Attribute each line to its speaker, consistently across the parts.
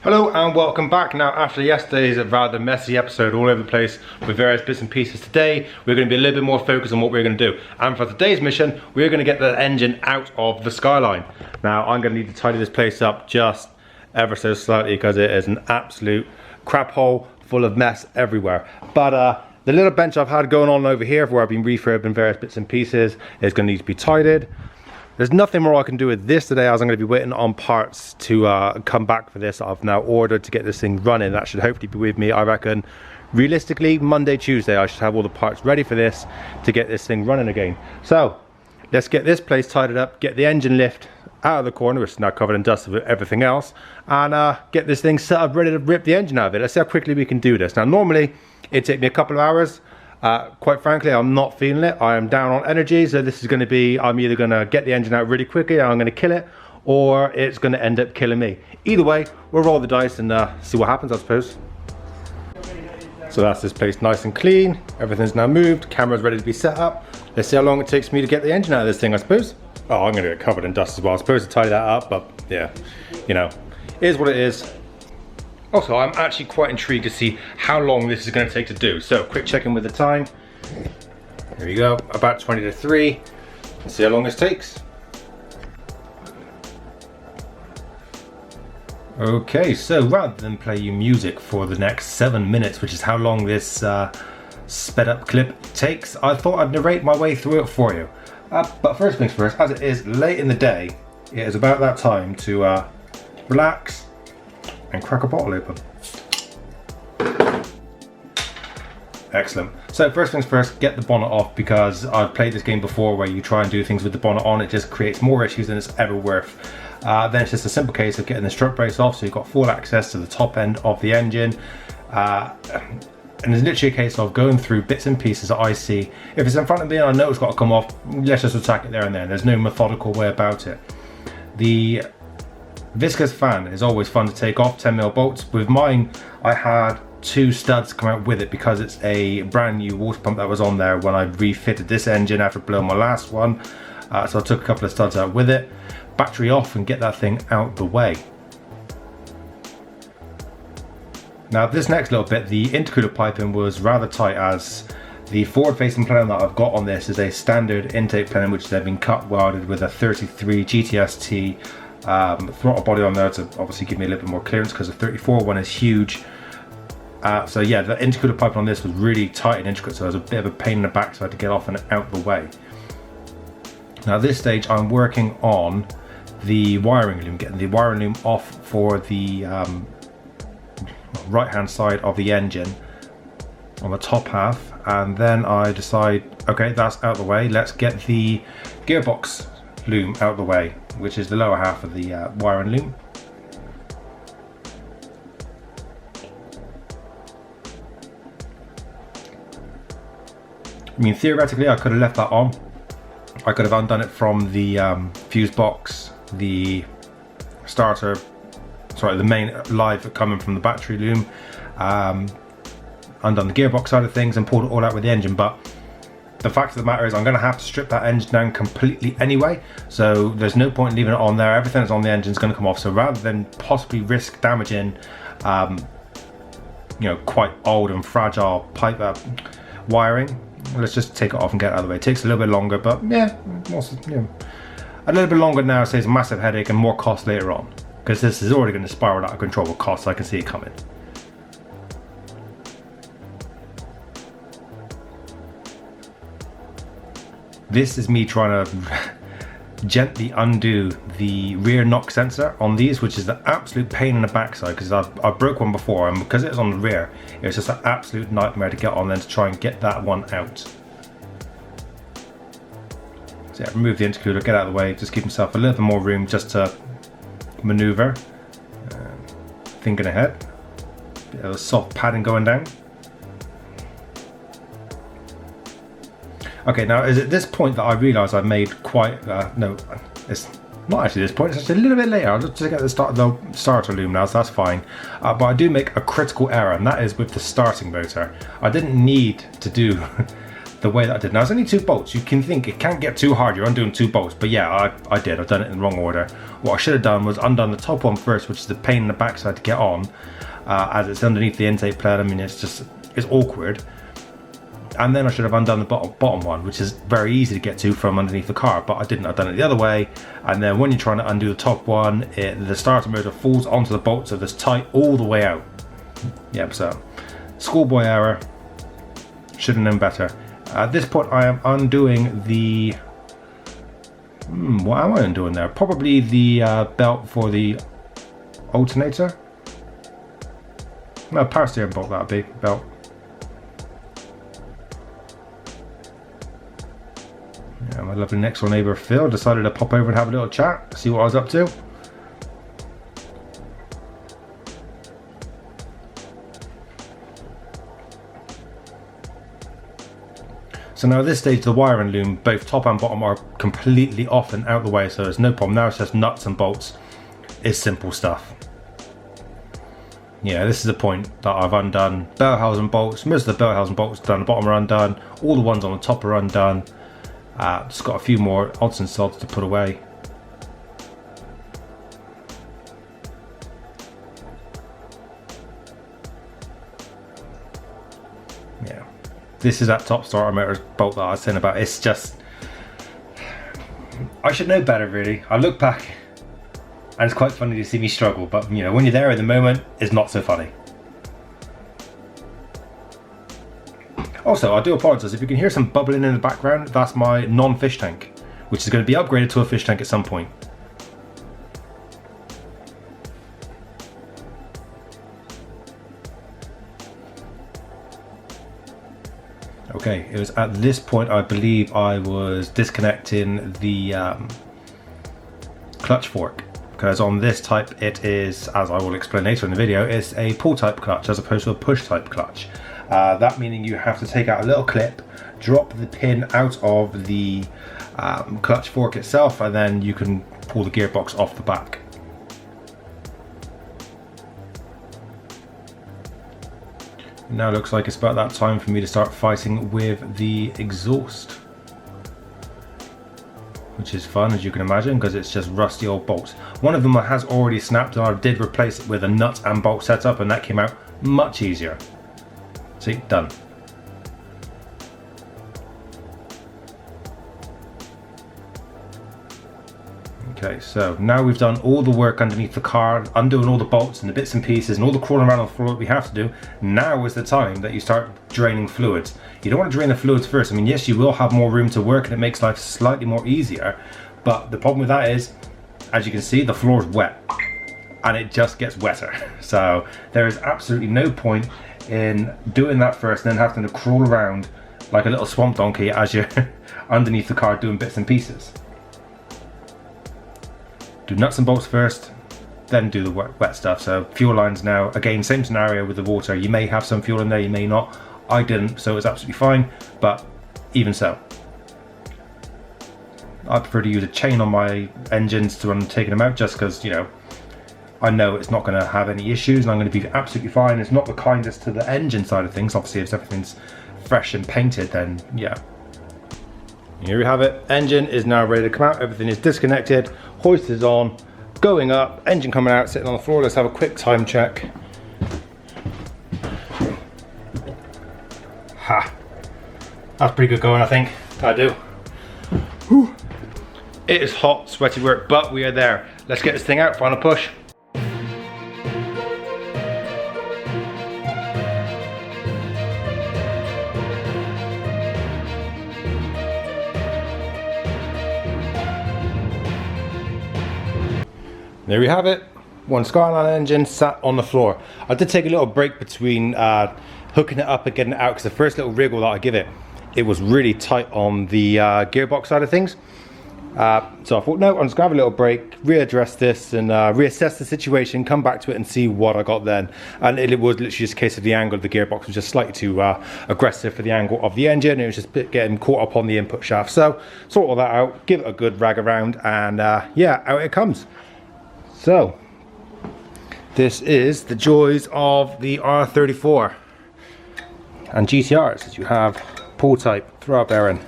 Speaker 1: Hello and welcome back. Now, after yesterday's rather messy episode all over the place with various bits and pieces, today we're going to be a little bit more focused on what we're going to do. And for today's mission, we're going to get the engine out of the Skyline. Now, I'm going to need to tidy this place up just ever so slightly because it is an absolute crap hole full of mess everywhere. But the little bench I've had going on over here where I've been refurbing various bits and pieces is going to need to be tidied. There's nothing more I can do with this today, as I'm going to be waiting on parts to come back for this. I've now ordered to get this thing running. That should hopefully be with me, I reckon, realistically, Monday, Tuesday. I should have all the parts ready for this to get this thing running again. So, let's get this place tidied up, get the engine lift out of the corner, which is now covered in dust with everything else, and get this thing set up, ready to rip the engine out of it. Let's see how quickly we can do this. Now, normally, it'd take me a couple of hours. Quite frankly, I'm not feeling it. I am down on energy, so this is going to be, I'm either going to get the engine out really quickly and I'm going to kill it, or it's going to end up killing me. Either way, we'll roll the dice and see what happens, I suppose. So that's this place nice and clean. Everything's now moved. Camera's ready to be set up. Let's see how long it takes me to get the engine out of this thing, I suppose. Oh, I'm going to get covered in dust as well. I'm supposed to tidy that up, but yeah, you know, it is what it is. Also, I'm actually quite intrigued to see how long this is going to take to do. So, quick check-in with the time. Here we go, about 20 to 3. Let's see how long this takes. Okay, so rather than play you music for the next 7 minutes, which is how long this sped up clip takes, I thought I'd narrate my way through it for you. But first things first, as it is late in the day, it is about that time to relax and crack a bottle open. Excellent. So first things first, get the bonnet off, because I've played this game before where you try and do things with the bonnet on, it just creates more issues than it's ever worth. Then it's just a simple case of getting the strut brace off, so you've got full access to the top end of the engine. And it's literally a case of going through bits and pieces that I see. If it's in front of me and I know it's got to come off, let's just attack it there and then. There's no methodical way about it. The viscous fan is always fun to take off, 10mm bolts. With mine, I had 2 studs come out with it because it's a brand new water pump that was on there when I refitted this engine after blowing my last one. So I took a couple of studs out with it. Battery off and get that thing out the way. Now this next little bit, the intercooler piping was rather tight, as the forward facing plenum that I've got on this is a standard intake plenum which they've been cut welded with a 33 GTST throttle body on there to obviously give me a little bit more clearance, because the 34 one is huge. So yeah, the intercooler pipe on this was really tight and intricate, so it was a bit of a pain in the back, so I had to get off and out the way. Now at this stage I'm working on the wiring loom, getting the wiring loom off for the right hand side of the engine on the top half, and then I decide, okay, that's out the way, let's get the gearbox loom out the way, which is the lower half of the wiring loom. I mean, theoretically I could have left that on. I could have undone it from the fuse box, the starter, sorry, the main live coming from the battery loom, undone the gearbox side of things and pulled it all out with the engine. But the fact of the matter is I'm going to have to strip that engine down completely anyway, so there's no point in leaving it on there. Everything that's on the engine is going to come off, so rather than possibly risk damaging you know, quite old and fragile pipe wiring, let's just take it off and get it out of the way. It takes a little bit longer, but yeah, also, you know, a little bit longer now saves a massive headache and more cost later on, because this is already going to spiral out of control with costs. I can see it coming. This is me trying to gently undo the rear knock sensor on these, which is the absolute pain in the backside, because I broke one before, and because it was on the rear, it was just an absolute nightmare to get on then to try and get that one out. So yeah, remove the intercooler, get out of the way, just give myself a little bit more room just to maneuver. Thinking ahead, bit of a soft padding going down. Okay, now is at this point that I realise I've made quite, no, it's not actually this point, it's just a little bit later. I'll just get the starter loom now, so that's fine. But I do make a critical error, and that is with the starting motor. I didn't need to do the way that I did. Now it's only 2 bolts. You can think it can't get too hard, you're undoing 2 bolts, but yeah, I did. I've done it in the wrong order. What I should have done was undone the top one first, which is the pain in the backside to get on, as it's underneath the intake plate. I mean, it's awkward. And then I should have undone the bottom one, which is very easy to get to from underneath the car, but I didn't. I've done it the other way. And then when you're trying to undo the top one, the starter motor falls onto the bolt, so it's tight all the way out. Yep, so schoolboy error. Should have known better. At this point, I am undoing the... what am I undoing there? Probably the belt for the alternator. No, power steering bolt, that'd be belt. Yeah, my lovely next door neighbour Phil decided to pop over and have a little chat, see what I was up to. So now at this stage the wiring loom, both top and bottom, are completely off and out of the way, so there's no problem. Now it's just nuts and bolts. It's simple stuff. Yeah, this is the point that I've undone bell housing bolts. Most of the bell housing bolts done, the bottom are undone, all the ones on the top are undone. Just got a few more odds and sods to put away. Yeah, this is that top starter motor bolt that I was saying about. It's just, I should know better really. I look back and it's quite funny to see me struggle, but you know, when you're there at the moment, it's not so funny. Also, I do apologise if you can hear some bubbling in the background. That's my non-fish tank, which is going to be upgraded to a fish tank at some point. Okay, it was at this point I believe I was disconnecting the clutch fork, because on this type it is, as I will explain later in the video, it's a pull type clutch as opposed to a push type clutch. That meaning you have to take out a little clip, drop the pin out of the clutch fork itself, and then you can pull the gearbox off the back. Now looks like it's about that time for me to start fighting with the exhaust, which is fun, as you can imagine, because it's just rusty old bolts. One of them has already snapped, and I did replace it with a nut and bolt setup, and that came out much easier. See, done. Okay, so now we've done all the work underneath the car, undoing all the bolts and the bits and pieces and all the crawling around on the floor that we have to do. Now is the time that you start draining fluids. You don't want to drain the fluids first. I mean, yes, you will have more room to work and it makes life slightly more easier, but the problem with that is, as you can see, the floor is wet and it just gets wetter. So there is absolutely no point in doing that first and then having to crawl around like a little swamp donkey as you're underneath the car doing bits and pieces. Do nuts and bolts first, then do the wet stuff. So fuel lines now, again, same scenario with the water. You may have some fuel in there, you may not. I didn't, so it's absolutely fine, but even so. I prefer to use a chain on my engines to when I'm taking them out, just because, you know, I know it's not going to have any issues and I'm going to be absolutely fine. It's not the kindest to the engine side of things. Obviously, if everything's fresh and painted, then yeah. Here we have it. Engine is now ready to come out. Everything is disconnected. Hoist is on, going up, engine coming out, sitting on the floor. Let's have a quick time check. Ha! That's pretty good going, I think. I do. Whew. It is hot, sweaty work, but we are there. Let's get this thing out, final push. There we have it. One Skyline engine sat on the floor. I did take a little break between hooking it up and getting it out, because the first little wriggle that I give it, it was really tight on the gearbox side of things. So I thought, no, I'm just gonna have a little break, readdress this and reassess the situation, come back to it and see what I got then. And it was literally just a case of the angle of the gearbox was just slightly too aggressive for the angle of the engine. It was just getting caught up on the input shaft. So sort all that out, give it a good rag around, and yeah, out it comes. So this is the joys of the R34 and GTRs. You have pull type, throw up bearing.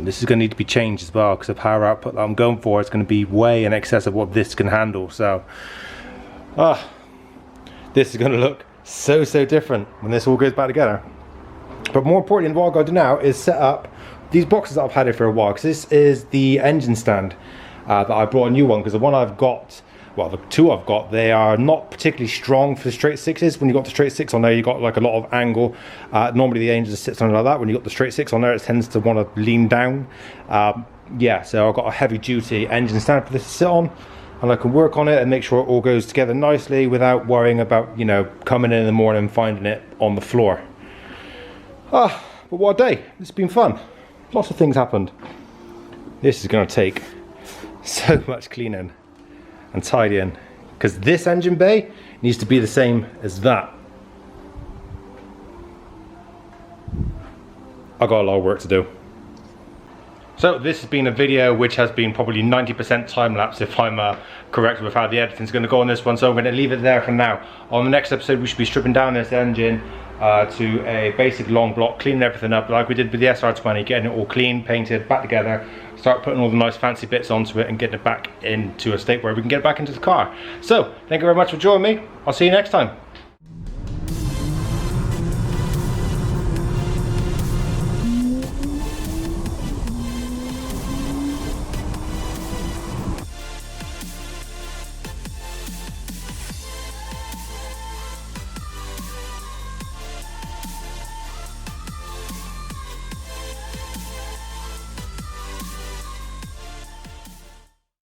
Speaker 1: This is going to need to be changed as well, because the power output that I'm going for is going to be way in excess of what this can handle. So this is going to look so different when this all goes back together. But more importantly, what I've got to do now is set up these boxes that I've had here for a while, because this is the engine stand that I brought a new one, because the one I've got, well, the two I've got, they are not particularly strong for the straight sixes. When you've got the straight six on there, you've got like a lot of angle. Normally the engine sits on it like that. When you've got the straight six on there, it tends to want to lean down. Yeah, so I've got a heavy duty engine stand for this to sit on, and I can work on it and make sure it all goes together nicely without worrying about, you know, coming in the morning and finding it on the floor. But what a day. This has been fun. Lots of things happened. This is going to take so much cleaning and tidying, because this engine bay needs to be the same as that. I've got a lot of work to do. So this has been a video which has been probably 90% time lapse, if I'm correct with how the editing's going to go on this one, so I'm going to leave it there for now. On the next episode we should be stripping down this engine to a basic long block, cleaning everything up like we did with the SR20, getting it all clean, painted, back together, start putting all the nice fancy bits onto it and getting it back into a state where we can get it back into the car. So thank you very much for joining me. I'll see you next time.